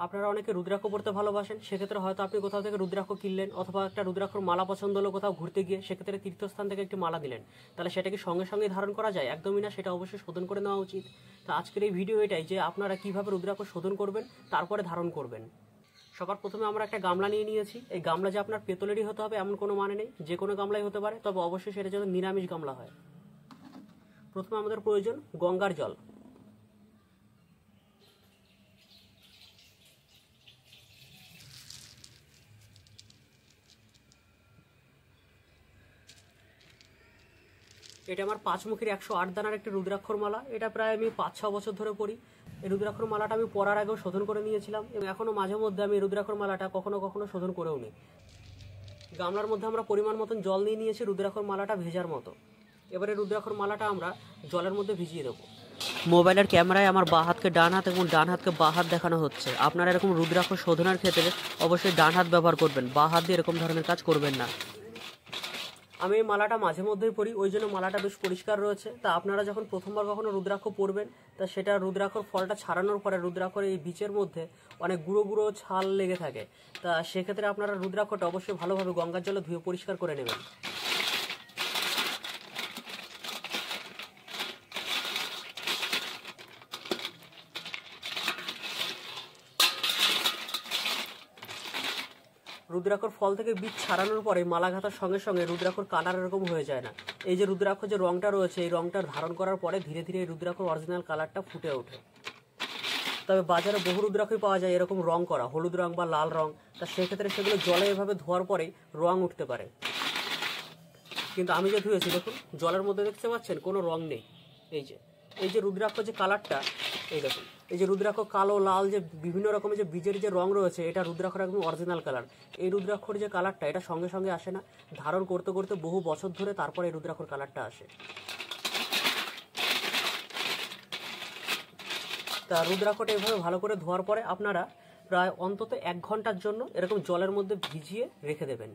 আপনারা অনেকে রুদ্রাক্ষ পড়তে ভালোবাসেন, সেক্ষেত্রে হয়তো আপনি কোথাও থেকে রুদ্রাক্ষ কিনলেন অথবা একটা রুদ্রাক্ষর মালা পছন্দ হলো কোথাও ঘুরতে গিয়ে, সেক্ষেত্রে তীর্থস্থান থেকে একটি মালা দিলেন, তাহলে সেটা কি সঙ্গে সঙ্গেই ধারণ করা যায়? একদমই না, সেটা অবশ্যই শোধন করে নেওয়া উচিত। তো আজকের এই ভিডিও এটাই যে আপনারা কীভাবে রুদ্রাক্ষ শোধন করবেন, তারপরে ধারণ করবেন। সবার প্রথমে আমরা একটা গামলা নিয়ে নিয়েছি। এই গামলা যে আপনার পেতলেরই হতে হবে এমন কোনো মানে নেই, যে কোনো গামলাই হতে পারে, তবে অবশ্যই সেটা যেন নিরামিষ গামলা হয়। প্রথমে আমাদের প্রয়োজন গঙ্গার জল। এটা আমার 5 মুখের 108 দানার একটি রুদ্রাক্ষর মালা। এটা প্রায় আমি 5-6 বছর ধরে পড়ি। এই রুদ্রাক্ষর মালাটা আমি পরার আগেও শোধন করে নিয়েছিলাম এবং এখনও মাঝে মধ্যে আমি এই রুদ্রাক্ষর মালাটা কখনো কখনো শোধন করেও নিই। গামলার মধ্যে আমরা পরিমাণ মতন জল নিয়ে নিয়েছি রুদ্রাক্ষর মালাটা ভেজার মতো। এবারে রুদ্রাক্ষর মালাটা আমরা জলের মধ্যে ভিজিয়ে দেবো। মোবাইলের ক্যামেরায় আমার বাঁ হাতকে ডান হাত এবং ডান হাতকে বাঁ হাত দেখানো হচ্ছে। আপনারা এরকম রুদ্রাক্ষ শোধনের ক্ষেত্রে অবশ্যই ডান হাত ব্যবহার করবেন, বাঁ হাত দিয়ে এরকম ধরনের কাজ করবেন না। আমি এই মালাটা মাঝে মধ্যেই পরি, ওই জন্য মালাটা বেশ পরিষ্কার রয়েছে। তা আপনারা যখন প্রথমবার কখনো রুদ্রাক্ষ পরবেন, তা সেটা রুদ্রাক্ষর ফলটা ছাড়ানোর পরে রুদ্রাক্ষর এই বীচের মধ্যে অনেক গুঁড়ো গুঁড়ো ছাল লেগে থাকে। তা সেক্ষেত্রে আপনারা রুদ্রাক্ষটা অবশ্যই ভালোভাবে গঙ্গার জলে ধুয়ে পরিষ্কার করে নেবেন। রুদ্রাক্ষর ফল থেকে বীজ ছাড়ানোর পরে মালা ঘাতার সঙ্গে সঙ্গে রুদ্রাক্ষর কালার এরকম হয়ে যায় না। এই যে রুদ্রাক্ষ যে রঙটা রয়েছে, এই রঙটা ধারণ করার পরে ধীরে ধীরে এই রুদ্রাক্ষর অরিজিনাল কালারটা ফুটে ওঠে। তবে বাজারে বহু রুদ্রাক্ষই পাওয়া যায় এরকম রং করা, হলুদ রং বা লাল রং। তা সেক্ষেত্রে সেগুলো জলে এভাবে ধোয়ার পরেই রং উঠতে পারে। কিন্তু আমি যে ধুয়েছি দেখুন, জলের মধ্যে দেখতে পাচ্ছেন কোনো রং নেই। এই যে রুদ্রাক্ষ যে কালারটা, এই দেখুন, এই যে রুদ্রাক্ষ কালো লাল যে বিভিন্ন রকমের যে বীজের যে রং রয়েছে, এটা রুদ্রাক্ষর একদম অরিজিনাল কালার। এই রুদ্রাক্ষর যে কালারটা, এটা সঙ্গে সঙ্গে আসে না, ধারণ করতে করতে বহু বছর ধরে তারপরে এই রুদ্রাক্ষর কালারটা আসে। তা রুদ্রাক্ষটা এভাবে ভালো করে ধোয়ার পরে আপনারা প্রায় অন্তত 1 ঘন্টার জন্য এরকম জলের মধ্যে ভিজিয়ে রেখে দেবেন।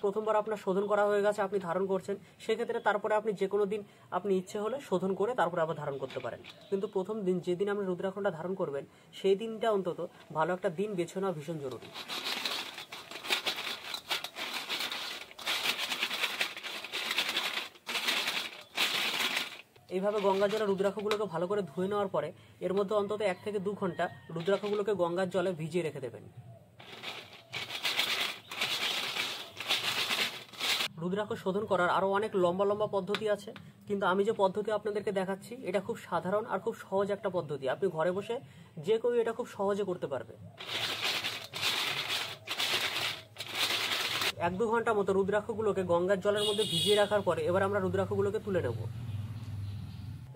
প্রথমবার আপনার শোধন করা হয়ে গেছে, আপনি ধারণ করছেন, সেক্ষেত্রে তারপরে আপনি যে কোনো দিন আপনি ইচ্ছে হলে শোধন করে তারপরে আবার ধারণ করতে পারেন। কিন্তু প্রথম দিন যেদিন আপনি রুদ্রাক্ষটা ধারণ করবেন, সেই দিনটা অন্তত ভালো একটা দিন বেছে নেওয়া ভীষণ জরুরি। এইভাবে গঙ্গার জলে রুদ্রাক্ষগুলোকে ভালো করে ধুয়ে নেওয়ার পরে এর মধ্যে অন্তত 1 থেকে 2 ঘন্টা রুদ্রাক্ষগুলোকে গঙ্গার জলে ভিজিয়ে রেখে দেবেন। রুদ্রাক্ষ শোধন করার আরও অনেক লম্বা লম্বা পদ্ধতি আছে, কিন্তু আমি যে পদ্ধতি আপনাদেরকে দেখাচ্ছি এটা খুব সাধারণ আর খুব সহজ একটা পদ্ধতি। আপনি ঘরে বসে যে কেউ এটা খুব সহজে করতে পারবে। 1-2 ঘন্টা মতো রুদ্রাক্ষগুলোকে গঙ্গার জলের মধ্যে ভিজিয়ে রাখার পরে এবার আমরা রুদ্রাক্ষগুলোকে তুলে নেব।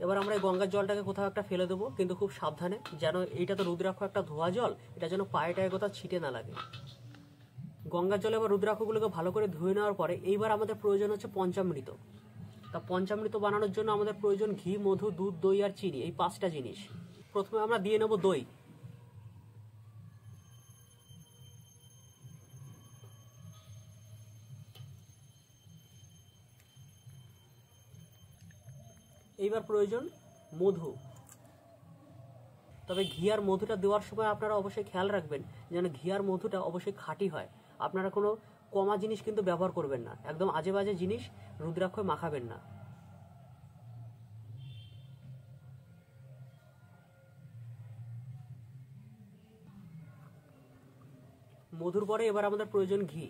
এবার আমরা এই গঙ্গার জলটাকে কোথাও একটা ফেলে দেবো, কিন্তু খুব সাবধানে, যেন এইটা তো রুদ্রাক্ষ একটা ধোয়া জল, এটা যেন পায়ে টায়ে কোথাও ছিটে না লাগে। গঙ্গার জলে আবার রুদ্রাক্ষগুলোকে ভালো করে ধুয়ে নেওয়ার পরে এইবার আমাদের প্রয়োজন হচ্ছে পঞ্চামৃত। তা পঞ্চামৃত বানানোর জন্য আমাদের প্রয়োজন ঘি, মধু, দুধ, দই আর চিনি, এই 5টা জিনিস। প্রথমে আমরা দিয়ে নেব দই। এইবার প্রয়োজন মধু। তবে ঘি আর মধুটা দেওয়ার সময় আপনারা অবশ্যই খেয়াল রাখবেন যেন ঘি আর মধুটা অবশ্যই খাঁটি হয়। আপনারা কোনো কমা জিনিস কিন্তু ব্যবহার করবেন না, একদম আজে বাজে জিনিস রুদ্রাক্ষয় মাখাবেন না। মধুর পরে এবার আমাদের প্রয়োজন ঘি।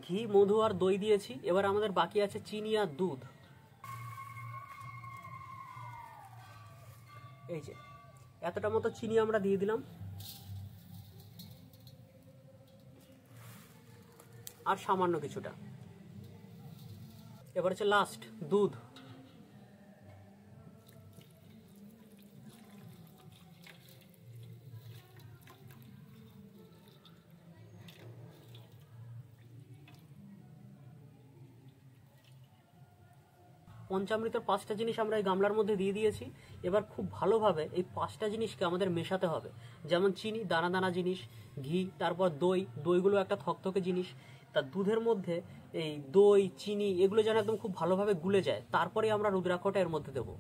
ঘি, মধু আর দই দিয়েছি, এবার আমাদের বাকি আছে চিনি আর দুধ। এই যে এতটা মতো চিনি আমরা দিয়ে দিলাম, আর সামান্য কিছুটা। এবার হচ্ছে লাস্ট দুধ। পঞ্চামৃতের 5টা জিনিস আমরা এই গামলার মধ্যে দিয়ে দিয়েছি। এবার খুব ভালোভাবে এই 5টা জিনিসকে আমাদের মেশাতে হবে। যেমন চিনি দানা দানা জিনিস, ঘি, তারপর দইগুলো একটা থকথকে জিনিস, তার দুধের মধ্যে এই দই চিনি এগুলো যেন একদম খুব ভালোভাবে গুলে যায়, তারপরে আমরা রুদ্রাক্ষটা এর মধ্যে দেবো।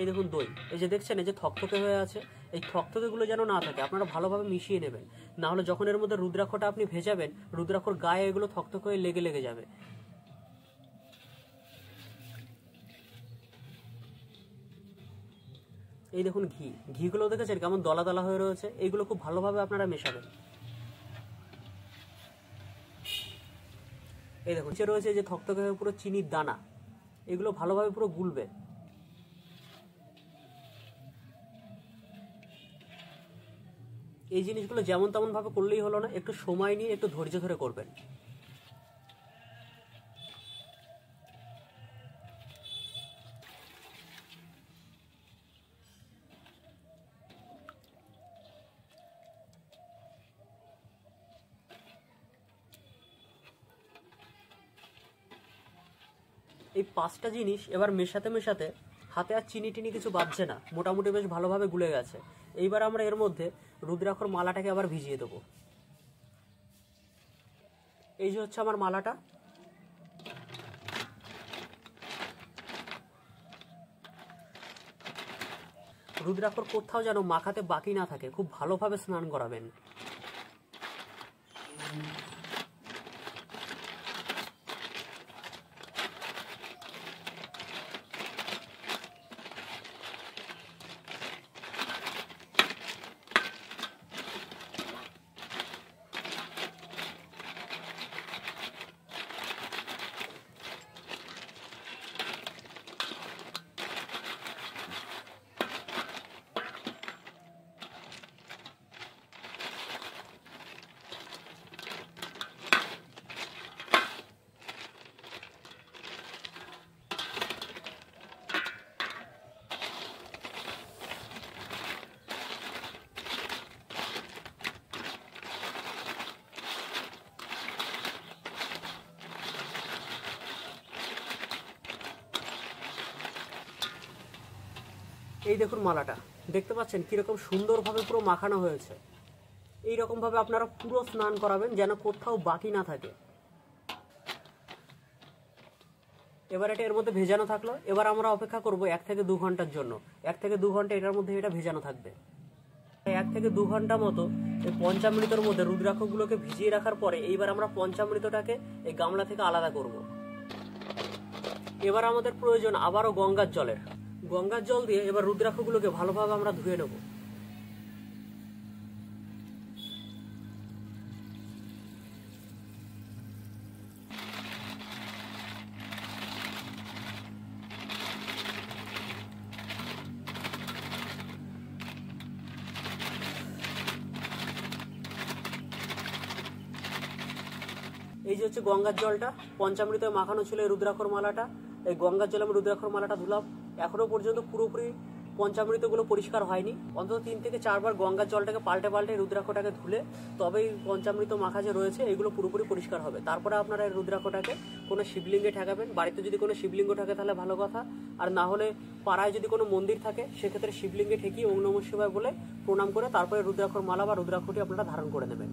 এই দেখুন দই, এই যে দেখছেন এই যে থকথকে হয়ে আছে, এই থকথকেগুলো যেন না থাকে, আপনারা ভালোভাবে মিশিয়ে নেবেন। না হলে যখন এর মধ্যে রুদ্রাক্ষটা আপনি ভেজাবেন, রুদ্রাক্ষর গায়ে এগুলো থকথকে হয়ে লেগে লেগে যাবে। এই দেখুন ঘিগুলো দেখেছেন কেমন দলা দলা হয়ে রয়েছে, এইগুলো খুব ভালোভাবে আপনারা মেশাবেন। এই দেখুন নিচে রয়েছে যে থকথকে হয়ে পুরো চিনির দানা, এগুলো ভালোভাবে পুরো গুলবে। এই জিনিসগুলো যেমন তেমন ভাবে করলেই হলো না, একটু সময় নিয়ে একটু ধৈর্য ধরে করবেন। এই 5টা জিনিস এবার মেশাতে মেশাতে হাতে আর চিনি টিনি কিছু বাজছে না, মোটামুটি বেশ ভালোভাবে গুলে গেছে। এইবার আমরা এর মধ্যে রুদ্রাক্ষর মালাটাকে আবার ভিজিয়ে দেবো। এই যে হচ্ছে আমার মালাটা। রুদ্রাক্ষর কোথাও যেন মাখাতে বাকি না থাকে, খুব ভালোভাবে স্নান করাবেন। এই দেখুন মালাটা দেখতে পাচ্ছেন কিরকম সুন্দরভাবে পুরো মাখানো হয়েছে। এই রকম ভাবে আপনারা পুরো স্নান করাবেন যেন কোথাও বাকি না থাকে। এবার এটা এর মধ্যে ভেজানো থাকলো, এবার আমরা অপেক্ষা করব 1 থেকে 2 ঘন্টার জন্য। 1 থেকে 2 ঘন্টা এটার মধ্যে এটা ভেজানো থাকবে। 1 থেকে 2 ঘন্টা মতো এই পঞ্চামৃতের মধ্যে রুদ্রাক্ষগুলোকে ভিজিয়ে রাখার পরে এইবার আমরা পঞ্চামৃতটাকে এই গামলা থেকে আলাদা করব। এবার আমাদের প্রয়োজন আবারও গঙ্গার জলের। গঙ্গার জল দিয়ে এবার রুদ্রাক্ষগুলোকে ভালোভাবে আমরা ধুয়ে নেব। এই যে হচ্ছে গঙ্গার জলটা, পঞ্চামৃতে মাখানো ছিল এই রুদ্রাক্ষর মালাটা। এই গঙ্গার জলে আমি রুদ্রাক্ষর মালাটা ধুলাম। এখনো পর্যন্ত পুরোপুরি পঞ্চামৃতগুলো পরিষ্কার হয়নি। অন্তত 3 থেকে 4 বার গঙ্গার জলটাকে পাল্টে পাল্টে রুদ্রাক্ষটাকে ধুলে তবেই পঞ্চামৃত মাখা যে রয়েছে এগুলো পুরোপুরি পরিষ্কার হবে। তারপরে আপনারা এই রুদ্রাক্ষটাকে কোনো শিবলিঙ্গে ঠেকাবেন। বাড়িতে যদি কোনো শিবলিঙ্গ থাকে তাহলে ভালো কথা, আর না হলে পাড়ায় যদি কোনো মন্দির থাকে সেক্ষেত্রে শিবলিঙ্গে ঠেকিয়ে ওম নমঃ শিবায় বলে প্রণাম করে তারপরে রুদ্রাক্ষর মালা বা রুদ্রাক্ষটি আপনারা ধারণ করে নেবেন।